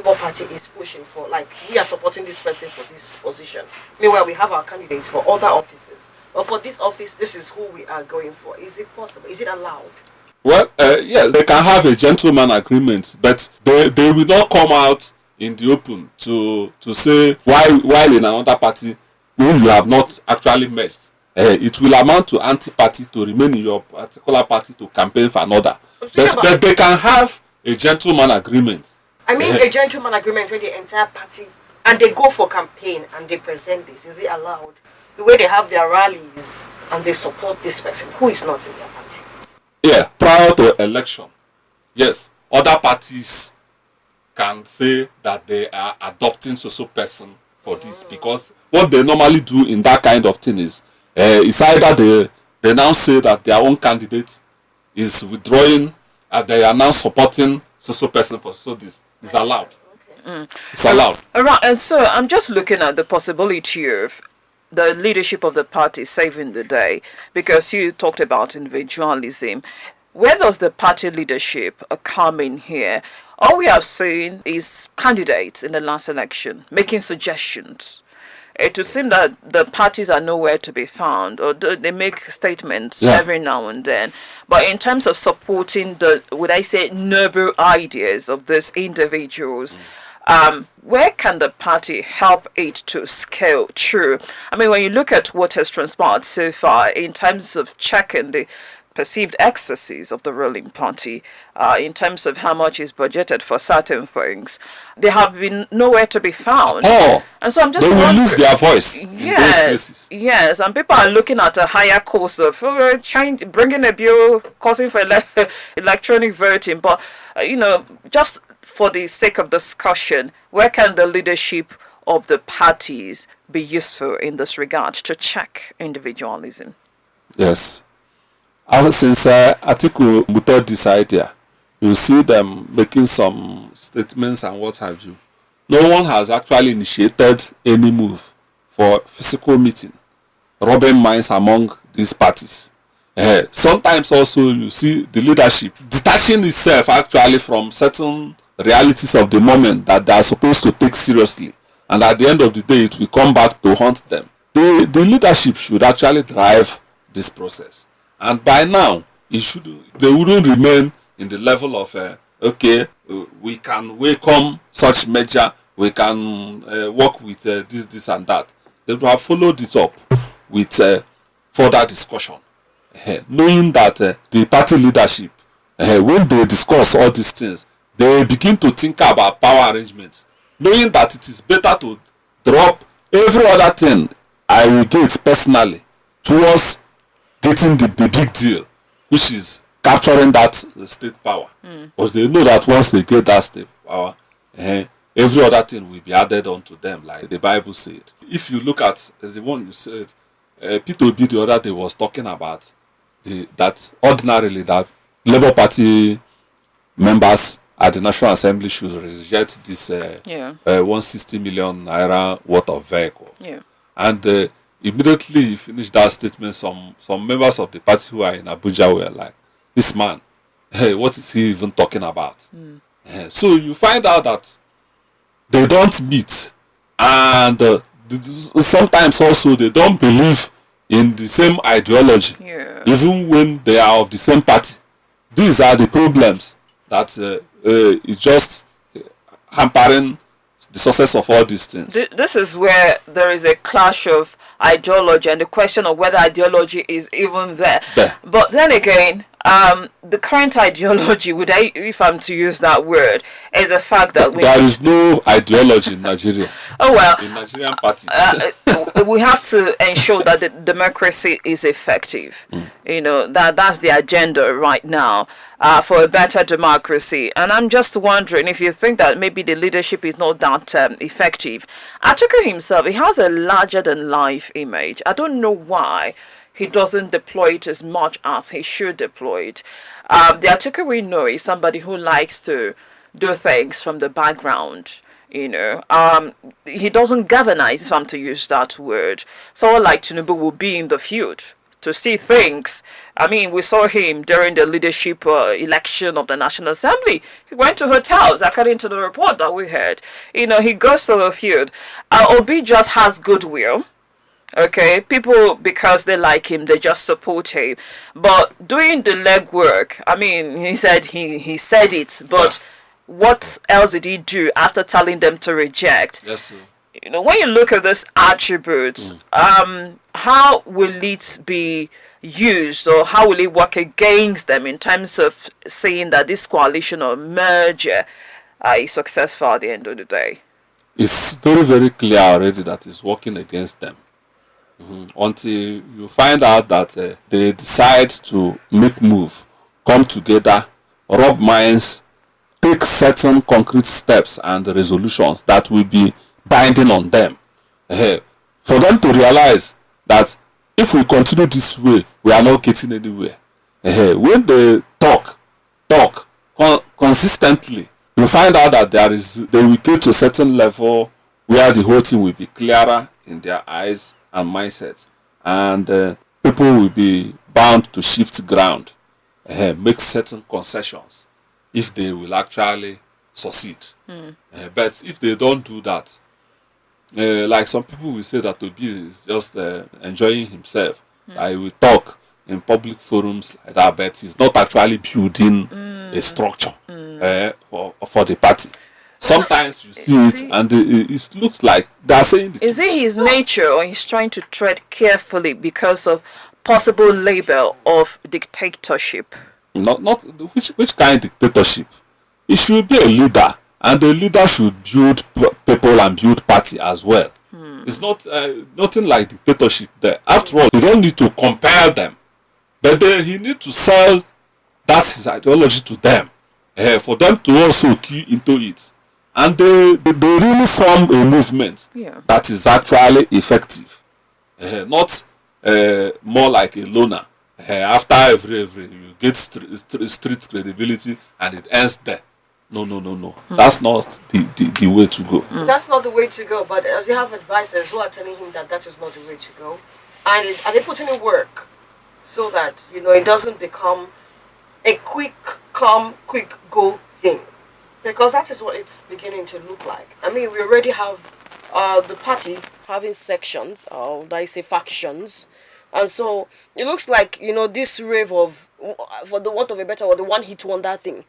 Labour Party is pushing for, like, we are supporting this person for this position. Meanwhile, we have our candidates for other offices. But for this office, this is who we are going for. Is it possible? Is it allowed? Well, yes, they can have a gentleman agreement, but they will not come out in the open to say while in another party when you have not actually merged. It will amount to anti-party to remain in your particular party to campaign for another. But they can have a gentleman agreement. I mean, a gentleman agreement with the entire party, and they go for campaign and they present this. Is it allowed? The way they have their rallies and they support this person who is not in their party. Yeah, prior to election, yes, other parties can say that they are adopting so person for this, because what they normally do in that kind of thing is it's either they now say that their own candidate is withdrawing and they are now supporting so person for so this is allowed. It's allowed. Right, and so I'm just looking at the possibility of the leadership of the party saving the day, because you talked about individualism. Where does the party leadership come in here? All we have seen is candidates in the last election making suggestions. It would seem that the parties are nowhere to be found, or they make statements every now and then. But in terms of supporting the, would I say, noble ideas of these individuals, where can the party help it to scale through? I mean, when you look at what has transpired so far in terms of checking the perceived excesses of the ruling party, in terms of how much is budgeted for certain things, they have been nowhere to be found. And so I'm just they will lose their voice. Yes, and people are looking at a higher cost of bringing a bill, causing for electronic voting. But just for the sake of discussion, where can the leadership of the parties be useful in this regard to check individualism? Yes. Since Atiku muted this idea, you see them making some statements and what have you. No one has actually initiated any move for physical meeting, rubbing minds among these parties. Sometimes also you see the leadership detaching itself actually from certain realities of the moment that they are supposed to take seriously, and at the end of the day it will come back to haunt them. The leadership should actually drive this process. And by now, they wouldn't remain in the level of, we can welcome such measure, we can work with this and that. They would have followed it up with further discussion, knowing that the party leadership, when they discuss all these things, they begin to think about power arrangements, knowing that it is better to drop every other thing I will get personally towards getting the big deal, which is capturing that state power. Because they know that once they get that state power, every other thing will be added onto them, like the Bible said. If you look at the one you said, P2B the other day was talking about that ordinarily that Labour Party members at the National Assembly should reject this 160 million naira worth of vehicle. And immediately he finished that statement, some members of the party who are in Abuja were like, this man, what is he even talking about? So you find out that they don't meet, and sometimes also they don't believe in the same ideology, even when they are of the same party. These are the problems that is just hampering the success of all these things. This is where there is a clash of ideology and the question of whether ideology is even there. But then again, the current ideology, if I'm to use that word, is the fact that there is no ideology in Nigeria. In Nigerian parties. We have to ensure that the democracy is effective. That's the agenda right now, for a better democracy. And I'm just wondering if you think that maybe the leadership is not that effective. Atiku himself, he has a larger than life image. I don't know why he doesn't deploy it as much as he should deploy it. The Atiku we know is somebody who likes to do things from the background. He doesn't galvanize, if I'm to use that word. Someone like Tinubu will be in the field to see things. I mean, we saw him during the leadership election of the National Assembly. He went to hotels, according to the report that we heard. You know, he goes to the field. Obi just has goodwill. Okay, people, because they like him, they just support him. But doing the legwork, I mean, he said it, but what else did he do after telling them to reject? Yes, sir. You know, when you look at this attributes, how will it be used, or how will it work against them in terms of saying that this coalition or merger is successful at the end of the day? It's very, very clear already that it's working against them. Until you find out that they decide to make move, come together, rub minds, take certain concrete steps and resolutions that will be binding on them. For them to realize that if we continue this way, we are not getting anywhere. When they talk consistently, you find out that they will get to a certain level where the whole thing will be clearer in their eyes and mindset, and people will be bound to shift ground, make certain concessions if they will actually succeed. But if they don't do that, like some people will say that Obi is just enjoying himself. I will talk in public forums like that, but he's not actually building a structure for the party. Sometimes you see it, and it looks like they're saying is it his nature, or he's trying to tread carefully because of possible label of dictatorship? Not which kind of dictatorship? He should be a leader, and the leader should build people and build party as well. It's not nothing like dictatorship there. After all, you don't need to compare them, but he need to sell that his ideology to them, for them to also key into it. And they really form a movement that is actually effective, not more like a loner. After every you get street credibility and it ends there. No. That's not the way to go. That's not the way to go. But as you have advisors who are telling him that is not the way to go, and they put in work so that it doesn't become a quick come, quick go thing. Because that is what it's beginning to look like. I mean, we already have the party having sections, or did I say factions, and so it looks like this rave of, for the want of a better word, the one-hit wonder thing.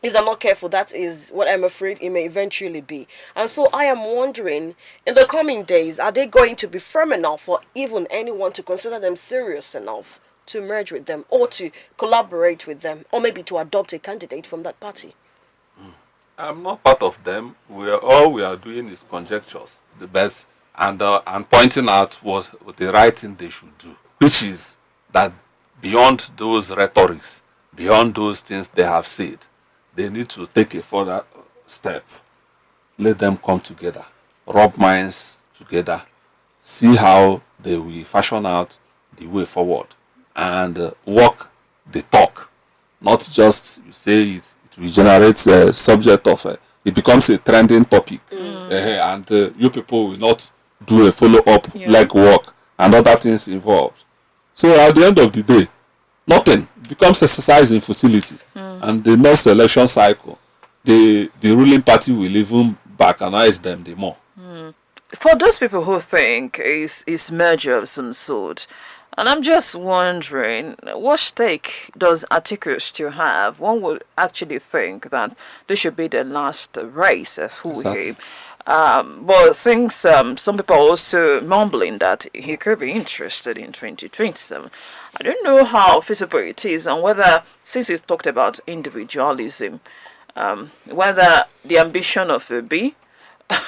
If they're not careful, that is what I'm afraid it may eventually be. And so I am wondering, in the coming days, are they going to be firm enough for even anyone to consider them serious enough to merge with them, or to collaborate with them, or maybe to adopt a candidate from that party? I'm not part of them. All we are doing is conjectures, the best, and pointing out what the right thing they should do, which is that beyond those rhetorics, beyond those things they have said, they need to take a further step. Let them come together, rub minds together, see how they will fashion out the way forward, and walk the talk. Not just you say it will generate a subject of it becomes a trending topic, and you people will not do a follow-up legwork and other things involved. So at the end of the day, nothing becomes exercise in futility, and the next election cycle, the ruling party will even balkanize them the more. For those people who think it's merger of some sort, and I'm just wondering, what stake does Atiku still have? One would actually think that this should be the last race for him. But things, some people are also mumbling that he could be interested in 2027. I don't know how feasible it is, and whether, since you talked about individualism, whether the ambition of Obi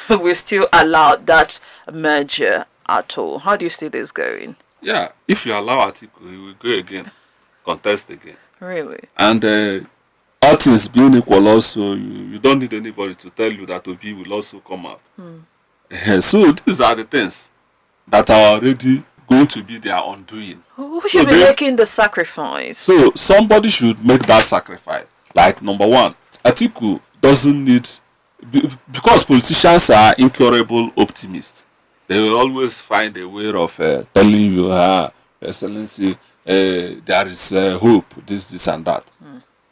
will still allow that merger at all. How do you see this going? Yeah, if you allow Atiku, he will go again, contest again. Really? And all things being equal also, you don't need anybody to tell you that Obi will also come out. So these are the things that are already going to be their undoing. Who should be making the sacrifice? So somebody should make that sacrifice. Like, number one, Atiku doesn't need, because politicians are incurable optimists. They will always find a way of telling you, Excellency, there is hope, this and that.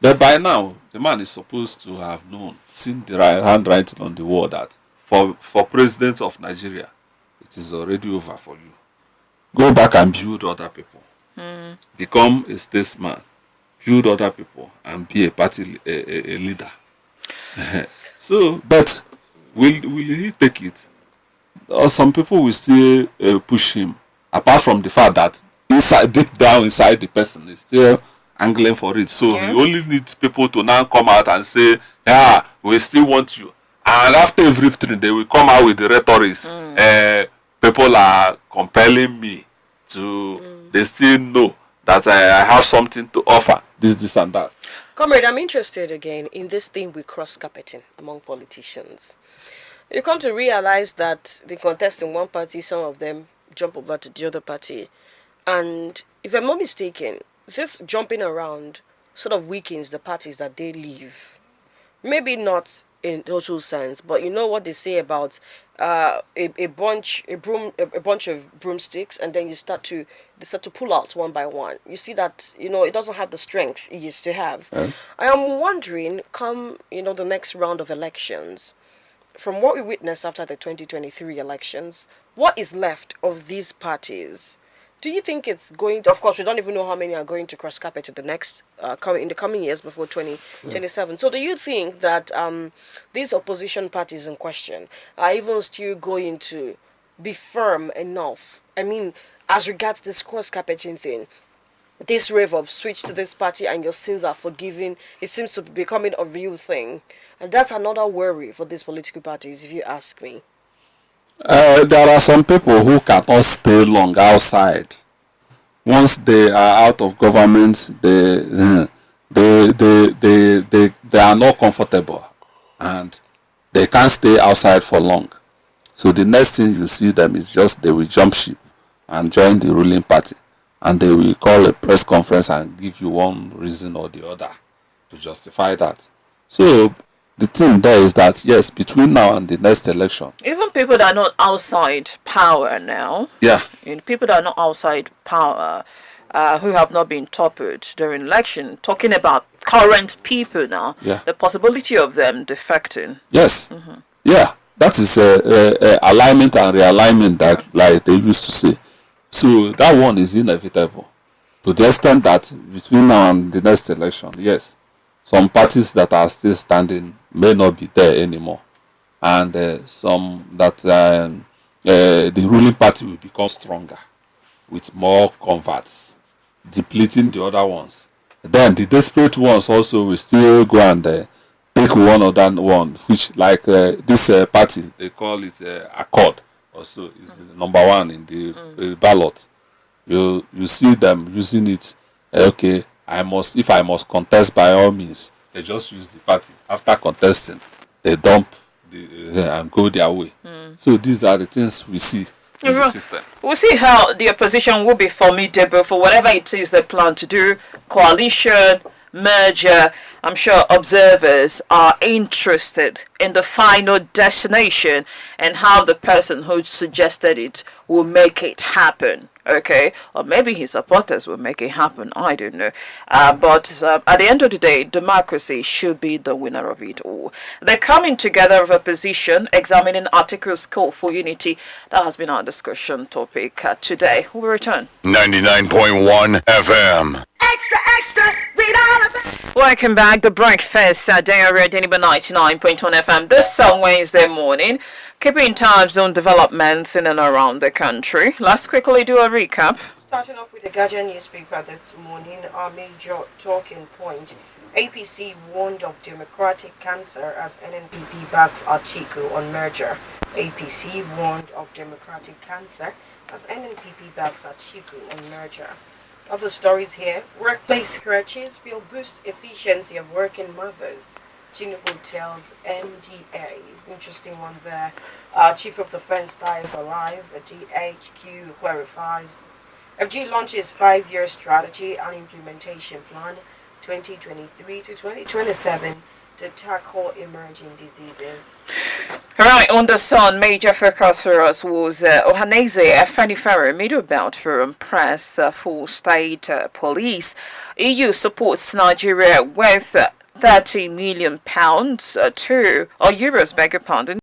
But by now, the man is supposed to have known, seen the handwriting on the wall that for president of Nigeria, it is already over for you. Go back and build other people. Become a statesman, build other people, and be a party a leader. So, but will he take it? Or some people will still push him, apart from the fact that deep down inside the person is still angling for it. So he only needs people to now come out and say, yeah, we still want you. And after everything, they will come out with the rhetorics. People are compelling me to, they still know that I have something to offer, this and that. Comrade, I'm interested again in this thing with cross-carpeting among politicians. You come to realize that they contest in one party, some of them jump over to the other party. And if I'm not mistaken, this jumping around sort of weakens the parties that they leave. Maybe not in total sense, but you know what they say about a bunch of broomsticks, and then they start to pull out one by one. You see that it doesn't have the strength it used to have. Yes. I am wondering, come the next round of elections, from what we witnessed after the 2023 elections, what is left of these parties? Do you think it's going to, of course, we don't even know how many are going to cross carpet in the next, in the coming years before 2027. So do you think that these opposition parties in question are even still going to be firm enough? I mean, as regards this cross carpeting thing, this wave of switch to this party and your sins are forgiven, it seems to be becoming a real thing. And that's another worry for these political parties, if you ask me. There are some people who cannot stay long outside. Once they are out of government, they are not comfortable, and they can't stay outside for long. So the next thing you see them is just they will jump ship and join the ruling party, and they will call a press conference and give you one reason or the other to justify that. So the thing there is that, yes, between now and the next election, even people that are not outside power now, people that are not outside power, who have not been toppled during election, talking about current people now, the possibility of them defecting. Yes, that is alignment and realignment that, like they used to say. So that one is inevitable, to the extent that between now and the next election, yes, some parties that are still standing may not be there anymore, and some that the ruling party will become stronger with more converts, depleting the other ones. Then the desperate ones also will still go and take one other one, which, like this party, they call it Accord, also is number one in the ballot. You see them using it. Okay, if I must contest, by all means. They just use the party. After contesting, they dump and go their way. So these are the things we see in the system. We'll see how the opposition will be formidable for whatever it is they plan to do. Coalition, merger. I'm sure observers are interested in the final destination and how the person who suggested it will make it happen. Okay, or maybe his supporters will make it happen. I don't know. But at the end of the day, democracy should be the winner of it all. The coming together of opposition, examining Atiku's call for unity. That has been our discussion topic today. We'll return. 99.1 FM. Extra, read all about it. Welcome back. The breakfast diary at 99.1 FM this Wednesday morning. Keeping tabs on developments in and around the country. Let's quickly do a recap. Starting off with the Guardian newspaper this morning, our major talking point. APC warned of democratic cancer as NNPP backs Atiku on merger. APC warned of democratic cancer as NNPP backs Atiku on merger. Other stories here. Workplace crutches will boost efficiency of working mothers. Tinubu tells NDAs. Interesting one there. Chief of Defense dies alive. DHQ clarifies. FG launches 5-year strategy and implementation plan 2023 to 2027 to tackle emerging diseases. Right, on the Sun, major focus for us was Ohaneze Afenifere middle belt forum press for state police. EU supports Nigeria with £30 million to, or euros, beg your pardon,